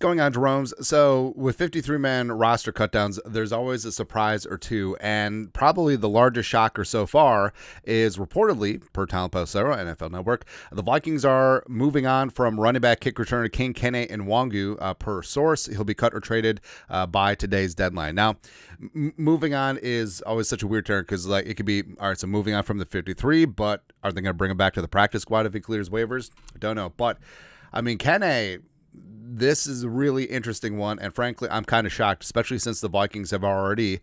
going on, Jerome's? So with 53-man roster cutdowns, there's always a surprise or two, and probably the largest shocker so far is reportedly, per Talent Post NFL Network, the Vikings are moving on from running back kick returner King Kene Nwangwu. Per source, he'll be cut or traded by today's deadline. Now, moving on is always such a weird term because like it could be, all right, so moving on from the 53, but are they going to bring him back to the practice squad if he clears waivers? I don't know. But, I mean, Kene, this is a really interesting one, and frankly, I'm kind of shocked, especially since the Vikings have already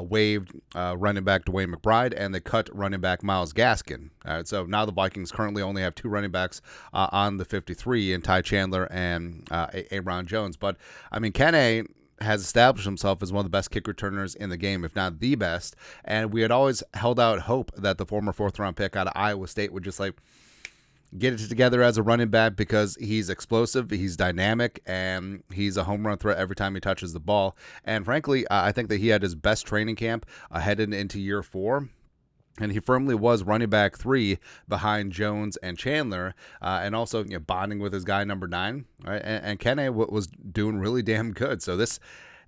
waived running back Dwayne McBride, and they cut running back Myles Gaskin. So now the Vikings currently only have two running backs on the 53, in Ty Chandler and Aaron Jones. But, I mean, Kene has established himself as one of the best kick returners in the game, if not the best, and we had always held out hope that the former fourth-round pick out of Iowa State would just, like, get it together as a running back because he's explosive, he's dynamic, and he's a home run threat every time he touches the ball. And frankly, I think that he had his best training camp headed into year 4. And he firmly was running back 3 behind Jones and Chandler, and also bonding with his guy number 9. Right? And Kene was doing really damn good. So this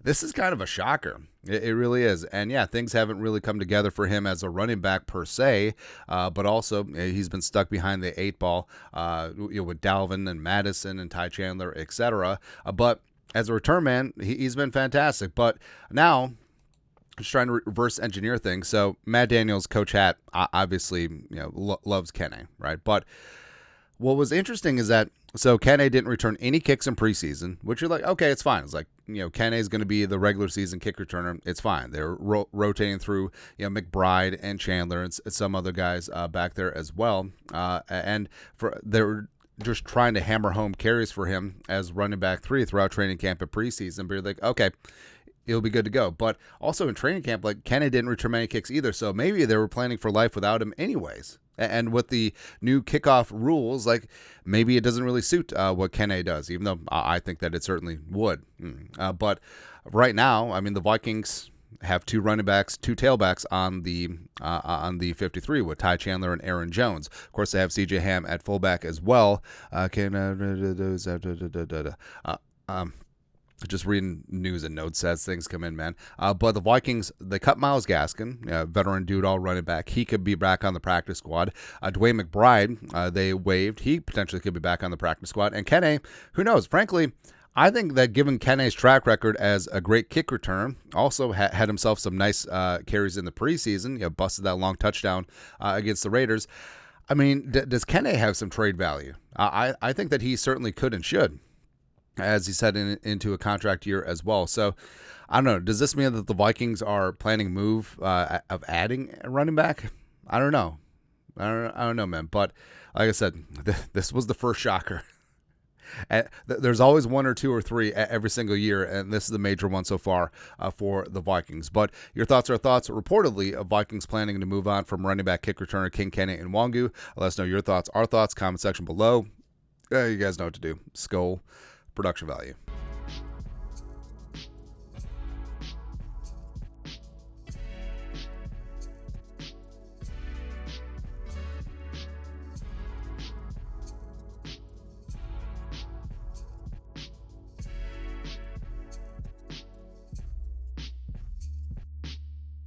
is kind of a shocker. It really is. And yeah, things haven't really come together for him as a running back per se, but also he's been stuck behind the 8 ball with Dalvin and Madison and Ty Chandler, etc. But as a return man, he's been fantastic. But now, just trying to reverse engineer things. So Matt Daniels, Coach Hat, obviously loves Kene, right? But what was interesting is that Kene didn't return any kicks in preseason, which you're like, okay, it's fine. It's like, Kene is going to be the regular season kick returner. It's fine. They're rotating through, McBride and Chandler and some other guys back there as well. And they're just trying to hammer home carries for him as running back 3 throughout training camp and preseason. But you're like, okay, it'll be good to go. But also in training camp, like, Kene didn't return many kicks either. So maybe they were planning for life without him anyways. And with the new kickoff rules, like, maybe it doesn't really suit what Kene does, even though I think that it certainly would. But right now, I mean, the Vikings have 2 running backs, 2 tailbacks on the 53 with Ty Chandler and Aaron Jones. Of course, they have C.J. Ham at fullback as well. Just reading news and notes as things come in, man. But the Vikings, they cut Myles Gaskin, veteran dude, all running back. He could be back on the practice squad. Dwayne McBride, they waived. He potentially could be back on the practice squad. And Kene, who knows? Frankly, I think that given Kene's track record as a great kick return, also had himself some nice carries in the preseason, busted that long touchdown against the Raiders. I mean, does Kene have some trade value? I think that he certainly could and should, as he said, into a contract year as well. So, I don't know. Does this mean that the Vikings are planning a move of adding a running back? I don't know. I don't know, man. But like I said, this was the first shocker. And there's always 1 or 2 or 3 every single year, and this is the major one so far for the Vikings. But your thoughts are thoughts. Reportedly, Vikings planning to move on from running back kick returner King Kene Nwangwu. Let us know your thoughts. Our thoughts, comment section below. You guys know what to do. Skull. Production value.